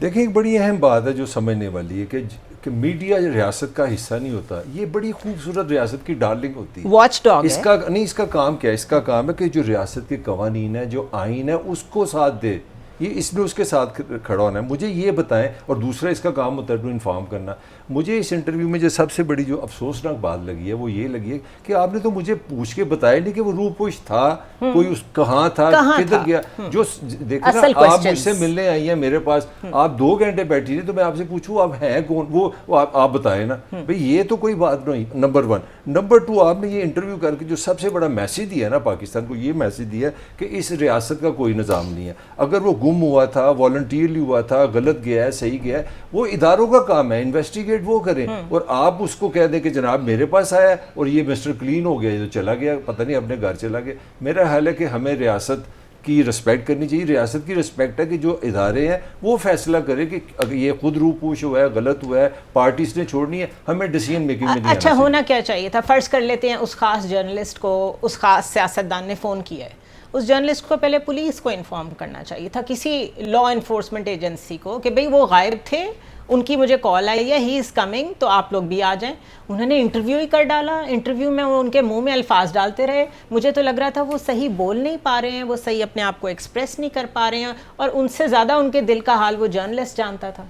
Speaker 2: دیکھیں ایک بڑی اہم بات ہے جو سمجھنے والی ہے کہ میڈیا ریاست کا حصہ نہیں ہوتا, یہ بڑی خوبصورت ریاست کی ڈارلنگ ہوتی ہے,
Speaker 1: واچ ڈاگ
Speaker 2: اس کا نہیں, اس کا کام کیا ہے؟ اس کا کام ہے کہ جو ریاست کے قوانین ہیں, جو آئین ہے, اس کو ساتھ دے, یہ اس میں اس کے ساتھ کھڑا ہونا ہے. مجھے یہ بتائیں, اور دوسرا اس کا کام ہوتا ہے ٹو انفارم کرنا. مجھے اس انٹرویو میں جو سب سے بڑی جو افسوسناک بات لگی ہے وہ یہ لگی ہے کہ آپ نے تو مجھے پوچھ کے بتایا نہیں کہ وہ روپوش تھا, کوئی اس کہاں تھا, کدھر گیا. جو دیکھیں نا, آپ مجھ سے ملنے آئی ہیں میرے پاس, آپ 2 گھنٹے بیٹھی رہی, تو میں آپ سے پوچھوں آپ ہیں کون, وہ آپ بتائیں نا بھئی, یہ تو کوئی بات نہیں. نمبر 1. نمبر 2, آپ نے یہ انٹرویو کر کے جو سب سے بڑا میسیج دیا نا پاکستان کو, یہ میسیج دیا کہ اس ریاست کا کوئی نظام نہیں ہے. اگر وہ گم ہوا تھا, والنٹیرلی ہوا تھا, غلط گیا ہے, صحیح گیا ہے, وہ اداروں کا کام ہے, انویسٹیگیٹ وہ کریں. اور آپ اس کو کہہ دیں کہ جناب میرے پاس آیا اور یہ مسٹر کلین ہو گیا, یہ تو چلا گیا, پتہ نہیں اپنے گھر چلا گیا. میرا خیال ہے کہ ہمیں ریاست کی رسپیکٹ کرنی چاہیے. ریاست کی رسپیکٹ ہے کہ جو ادارے ہیں وہ فیصلہ کرے کہ اگر یہ خود روپوش ہوا ہے, غلط ہوا ہے, پارٹیز نے چھوڑنی ہے, ہمیں ڈیسیژن میکنگ میں نہیں آنا.
Speaker 1: اچھا, ہونا کیا چاہیے تھا؟ فرض کر لیتے ہیں اس خاص جرنلسٹ کو اس خاص سیاستدان نے فون کیا ہے, اس جرنلسٹ کو پہلے پولیس کو انفارم کرنا چاہیے تھا, کسی لا انفورسمنٹ ایجنسی کو, کہ بھئی وہ غائب تھے, ان کی مجھے کال آئی ہے, ہی از کمنگ, تو آپ لوگ بھی آ جائیں. انہوں نے انٹرویو ہی کر ڈالا, انٹرویو میں وہ ان کے منہ میں الفاظ ڈالتے رہے. مجھے تو لگ رہا تھا وہ صحیح بول نہیں پا رہے ہیں, وہ صحیح اپنے آپ کو ایکسپریس نہیں کر پا رہے ہیں, اور ان سے زیادہ ان کے دل کا حال وہ جرنلسٹ جانتا تھا.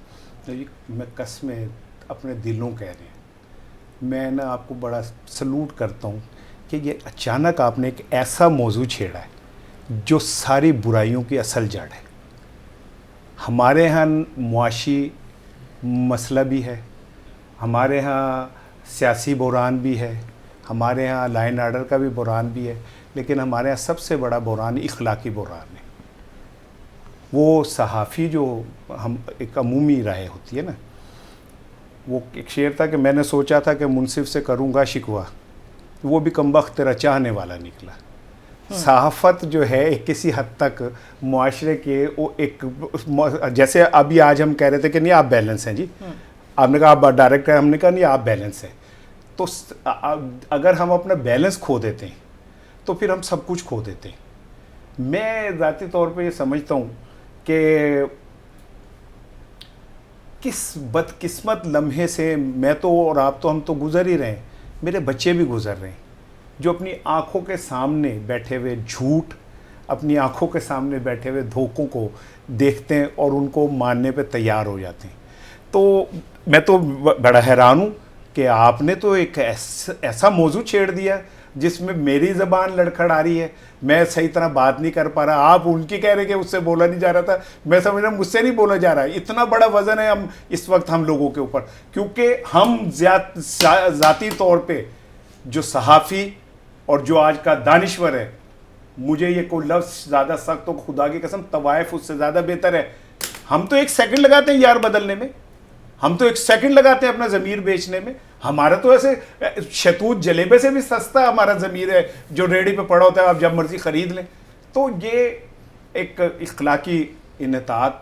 Speaker 3: میں قسمیں اپنے دلوں کہہ رہے ہیں, میں نا آپ کو بڑا سلوٹ کرتا ہوں کہ یہ اچانک آپ نے ایک ایسا موضوع چھیڑا ہے جو ساری برائیوں کی اصل جڑ ہے. ہمارے ہاں معاشی مسئلہ بھی ہے, ہمارے ہاں سیاسی بحران بھی ہے, ہمارے ہاں لا اینڈ آرڈر کا بھی بحران بھی ہے, لیکن ہمارے ہاں سب سے بڑا بحران اخلاقی بحران ہے. وہ صحافی جو ہم ایک عمومی رائے ہوتی ہے نا, وہ ایک شعر تھا کہ میں نے سوچا تھا کہ منصف سے کروں گا شکوہ, وہ بھی کمبخت تیرا چاہنے والا نکلا. صحافت جو ہے کسی حد تک معاشرے کے وہ ایک, جیسے ابھی آج ہم کہہ رہے تھے کہ نہیں آپ بیلنس ہیں جی, آپ نے کہا آپ ڈائریکٹ ہیں, ہم نے کہا نہیں آپ بیلنس ہیں. تو اگر ہم اپنا بیلنس کھو دیتے ہیں تو پھر ہم سب کچھ کھو دیتے ہیں. میں ذاتی طور پہ یہ سمجھتا ہوں کہ کس بدقسمت لمحے سے میں تو اور آپ تو ہم تو گزر ہی رہے ہیں, میرے بچے بھی گزر رہے ہیں, جو اپنی آنکھوں کے سامنے بیٹھے ہوئے جھوٹ, اپنی آنکھوں کے سامنے بیٹھے ہوئے دھوکوں کو دیکھتے ہیں اور ان کو ماننے پہ تیار ہو جاتے ہیں. تو میں تو بڑا حیران ہوں کہ آپ نے تو ایک ایسا موضوع چھیڑ دیا جس میں میری زبان لڑکھڑ آ رہی ہے, میں صحیح طرح بات نہیں کر پا رہا, آپ ان کی کہہ رہے کہ اس سے بولا نہیں جا رہا تھا, میں سمجھ رہا ہوں مجھ سے نہیں بولا جا رہا ہے. اتنا بڑا وزن ہے ہم اس وقت ہم لوگوں کے اوپر, کیونکہ ہم ذاتی طور پہ جو صحافی اور جو آج کا دانشور ہے, مجھے یہ کوئی لفظ زیادہ سخت ہو, خدا کی قسم طوائف اس سے زیادہ بہتر ہے. ہم تو 1 سیکنڈ لگاتے ہیں یار بدلنے میں, ہم تو 1 سیکنڈ لگاتے ہیں اپنا ضمیر بیچنے میں. ہمارا تو ایسے شہتوت جلیبے سے بھی سستا ہمارا ضمیر ہے جو ریڈی پہ پڑا ہوتا ہے, آپ جب مرضی خرید لیں. تو یہ ایک اخلاقی انحطاط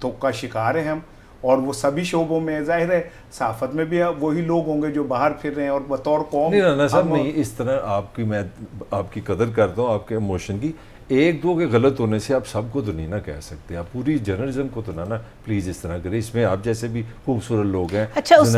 Speaker 3: تو کا شکار ہیں ہم, اور وہ سبھی شعبوں میں ظاہر ہے, صحافت میں بھی وہی لوگ ہوں گے جو باہر پھر رہے ہیں, اور بطور قوم
Speaker 2: نہیں رانا صاحب, نہیں اس طرح آپ کی, میں آپ کی قدر کرتا ہوں آپ کے ایموشن کی. ایک دو کے غلط ہونے سے آپ سب کو تو نہیں نہ کہہ سکتے, آپ پوری جرنلزم کو تو نہ پلیز اس طرح کریں. اس میں آپ جیسے بھی خوبصورت لوگ ہیں,
Speaker 1: اچھا اس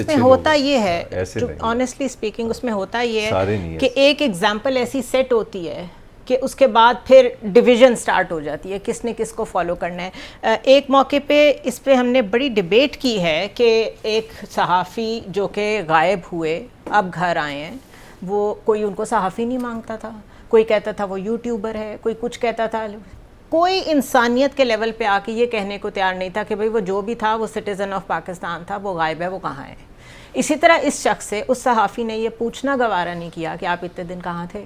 Speaker 1: میں ہوتا یہ ہے آنیسٹلی اسپیکنگ, اس میں ہوتا یہ ہے کہ ایک ایگزامپل ایسی سیٹ ہوتی ہے کہ اس کے بعد پھر ڈویژن سٹارٹ ہو جاتی ہے, کس نے کس کو فالو کرنا ہے. ایک موقع پہ اس پہ ہم نے بڑی ڈیبیٹ کی ہے کہ ایک صحافی جو کہ غائب ہوئے اب گھر آئے ہیں, وہ کوئی ان کو صحافی نہیں مانگتا تھا, کوئی کہتا تھا وہ یوٹیوبر ہے, کوئی کچھ کہتا تھا, کوئی انسانیت کے لیول پہ آ کے یہ کہنے کو تیار نہیں تھا کہ بھئی وہ جو بھی تھا وہ سٹیزن آف پاکستان تھا, وہ غائب ہے, وہ کہاں ہے. اسی طرح اس شخص سے اس صحافی نے یہ پوچھنا گوارا نہیں کیا کہ آپ اتنے دن کہاں تھے,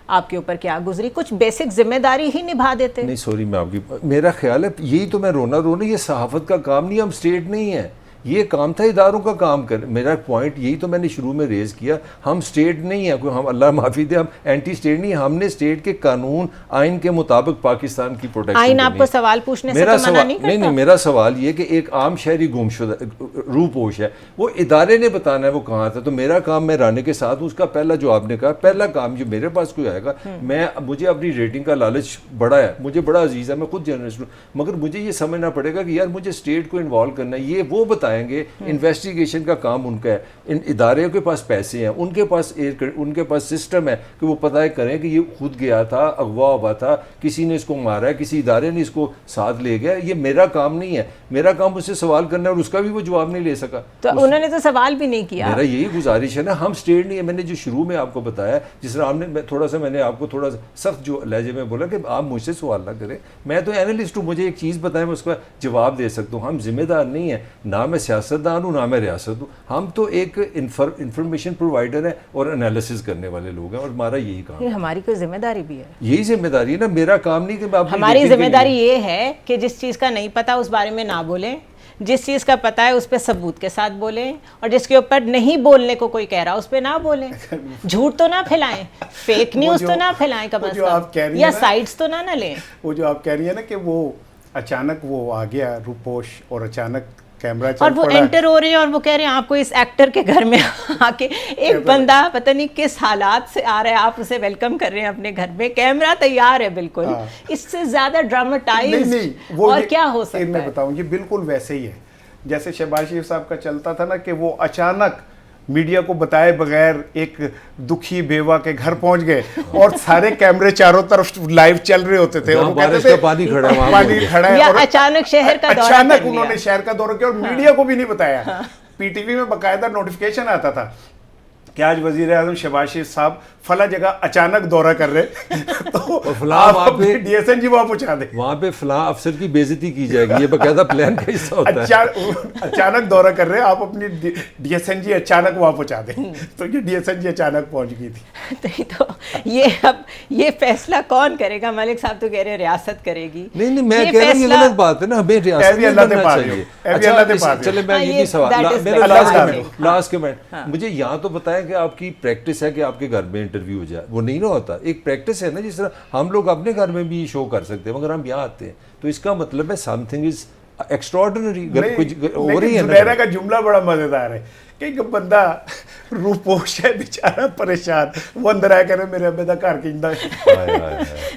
Speaker 1: آپ کے اوپر کیا گزری, کچھ بیسک ذمہ داری ہی نبھا دیتے.
Speaker 2: نہیں سوری میں آپ کی, میرا خیال ہے یہی تو میں رونا یہ صحافت کا کام نہیں, ہم اسٹیٹ نہیں ہے, یہ کام تھا اداروں کا کام کر. میرا پوائنٹ یہی تو میں نے شروع میں ریز کیا, ہم اسٹیٹ نہیں ہیں کوئی, ہم اللہ معافی دے ہم اینٹی اسٹیٹ نہیں, ہم نے اسٹیٹ کے قانون آئین کے مطابق پاکستان کی پروٹیکشن.
Speaker 1: آئین آپ کو سوال پوچھنے سے تو منع نہیں کرتا.
Speaker 2: نہیں میرا سوال یہ کہ ایک عام شہری گمشدہ روپوش ہے, وہ ادارے نے بتانا ہے وہ کہاں تھا. تو میرا کام, میں رانے کے ساتھ اس کا پہلا جو آپ نے کہا, پہلا کام جو میرے پاس کوئی آئے گا, مجھے اپنی ریٹنگ کا لالچ بڑا ہے, مجھے بڑا عزیز ہے, میں خود جرنلسٹ ہوں, مگر مجھے یہ سمجھنا پڑے گا کہ یار مجھے اسٹیٹ کو انوالو کرنا ہے. یہ وہ بتائیں گے, انویسٹیگیشن کا کام ان کا ہے, ان ادارے کے پاس پیسے ہیں, ان کے پاس سسٹم ہے کہ وہ پتہ کریں کہ یہ خود گیا تھا, اغوا ہوا تھا, کسی نے اس کو مارا ہے, کسی ادارے نے اس کو ساتھ لے گیا. یہ میرا کام نہیں ہے, میرا کام اس سے سوال کرنا ہے, اور اس کا بھی وہ جواب نہیں لے سکا.
Speaker 1: تو انہوں نے تو سوال بھی نہیں کیا.
Speaker 2: میرا یہی گزارش ہے نا, ہم اسٹیٹ نہیں ہے. میں نے جو شروع میں آپ کو بتایا, جس طرح میں نے آپ کو تھوڑا سا سخت جو لہجے میں بولا کہ آپ مجھ سے سوال نہ کریں, میں تو اینالسٹ ہوں, مجھے ایک چیز بتائیں میں اس کا جواب دے سکتا ہوں. ہم ذمہ دار نہیں ہیں, نہ میں سیاستدان ہوں نہ میں ریاست ہوں, ہم تو ایک انفارمیشن پرووائڈر ہیں اور انالیسس کرنے والے لوگ ہیں, اور ہمارا یہی کام ہے.
Speaker 1: ہماری کوئی ذمہ داری بھی ہے,
Speaker 2: یہی ذمہ داری ہے نا, میرا کام نہیں کہ
Speaker 1: ہماری ذمہ داری یہ ہے کہ جس چیز کا نہیں پتا اس بارے میں نہ بولیں, جس چیز کا پتہ ہے اس پہ ثبوت کے ساتھ بولیں, اور جس کے اوپر نہیں بولنے کو کوئی کہہ رہا اس پہ نہ بولیں. جھوٹ تو نہ پھیلائیں, فیک نیوز تو نہ پھیلائیں کم از کم, یا سائٹس تو نہ لیں.
Speaker 3: وہ جو آپ کہہ رہی ہیں نا کہ وہ اچانک وہ آ گیا روپوش اور اچانک کیمرہ
Speaker 1: اور وہ انٹر ہو رہے ہیں, اور وہ کہہ رہے ہیں آپ کو اس ایکٹر کے گھر میں آ کے, ایک بندہ پتہ نہیں کس حالات سے آ رہا ہے, آپ اسے ویلکم کر رہے ہیں اپنے گھر میں, کیمرہ تیار ہے بالکل, اس سے زیادہ ڈراماٹائز اور کیا ہو سکتا ہے.
Speaker 3: میں بتاؤں یہ بالکل ویسے ہی ہے جیسے شہباز شریف صاحب کا چلتا تھا نا, کہ وہ اچانک میڈیا کو بتائے بغیر ایک دکھی بیوہ کے گھر پہنچ گئے, اور سارے کیمرے چاروں طرف لائیو چل رہے ہوتے تھے, اور وہ کہتے تھے
Speaker 2: پانی
Speaker 3: کھڑا ہے,
Speaker 1: یا اچانک شہر کا دورہ,
Speaker 3: اچانک انہوں نے شہر کا دورہ کیا اور میڈیا کو بھی نہیں بتایا. پی ٹی وی میں باقاعدہ نوٹیفیکیشن آتا تھا کہ آج وزیر اعظم شہباز شریف صاحب فلاں جگہ اچانک دورہ کر رہے, تو آپ ڈی ایس این جی وہاں پہنچا دیں,
Speaker 2: وہاں پہ فلاں افسر کی بے عزتی کی جائے گی, یہ باقاعدہ پلان کا حصہ ہوتا ہے.
Speaker 3: اچانک دورہ کر رہے, آپ اپنی ڈی ایس این جی اچانک وہاں پہنچا دیں, تو یہ ڈی ایس این جی اچانک پہنچ گئی تھی.
Speaker 1: تو یہ اب یہ فیصلہ کون کرے گا؟ ملک صاحب تو کہہ رہے ہیں ریاست کرے گی.
Speaker 2: نہیں میں کہہ رہا ہوں یہ غلط بات ہے نا, ہمیں ریاست نہیں کرنا چاہیے. چلے میں یہ بھی سوال, میرا لاسٹ کمنٹ, مجھے یہاں تو بتائیں کہ آپ کی پریکٹس ہے کہ آپ کے گھر میں انٹرویو ہو جائے, وہ نہیں نہ ہوتا, ایک پریکٹس ہے نا, جس طرح ہم لوگ اپنے گھر میں بھی شو کر سکتے ہیں, مگر ہم یہاں آتے ہیں تو اس کا مطلب ہے سم تھنگ از ایکسٹراڈنری.
Speaker 3: زبیرہ کا جملہ بڑا مزیدار ہے کہ ایک بندہ روپوش ہے بیچارہ پریشان, وہ اندر آیا کہہ رہے میرے ابے دا گھر کیندا ہے.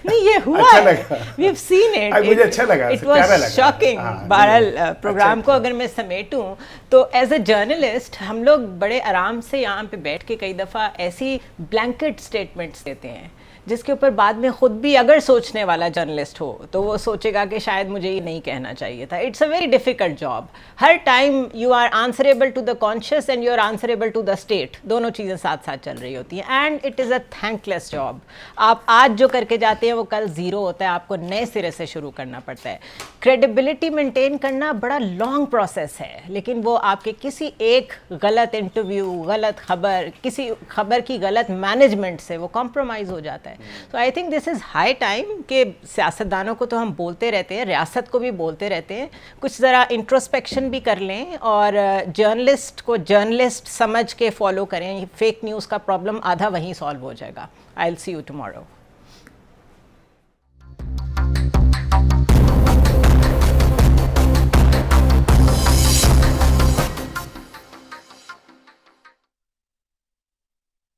Speaker 1: نہیں یہ ہوا ہے, وی ہیو سین اٹ,
Speaker 3: مجھے اچھا لگا,
Speaker 1: اٹ واز شاکنگ. بہرحال پروگرام کو اگر میں سمیٹوں تو ایز اے جرنلسٹ ہم لوگ بڑے آرام سے یہاں پہ بیٹھ کے کئی دفعہ ایسی بلینکٹ سٹیٹمنٹس دیتے ہیں جس کے اوپر بعد میں خود بھی اگر سوچنے والا جرنلسٹ ہو تو وہ سوچے گا کہ شاید مجھے یہ نہیں کہنا چاہیے تھا. It's a very difficult job. ہر time you are answerable to the conscious and you are answerable to the state, دونوں چیزیں ساتھ ساتھ چل رہی ہوتی ہیں, and it is a thankless job. آپ آج جو کر کے جاتے ہیں وہ کل زیرو ہوتا ہے, آپ کو نئے سرے سے شروع کرنا پڑتا ہے. کریڈیبلٹی مینٹین کرنا بڑا لانگ پروسیس ہے, لیکن وہ آپ کے کسی ایک غلط انٹرویو, غلط خبر, کسی خبر کی غلط مینجمنٹ سے وہ کمپرومائز ہو جاتا ہے. تو I think this is high time کہ سیاستدانوں کو تو ہم بولتے رہتے ہیں, ریاست کو بھی بولتے رہتے ہیں, کچھ ذرا انٹروسپیکشن بھی کر لیں اور جرنلسٹ کو جرنلسٹ سمجھ کے فالو کریں. فیک نیوز کا پرابلم آدھا وہیں سالو ہو جائے گا. آئی ول سی یو ٹمارو.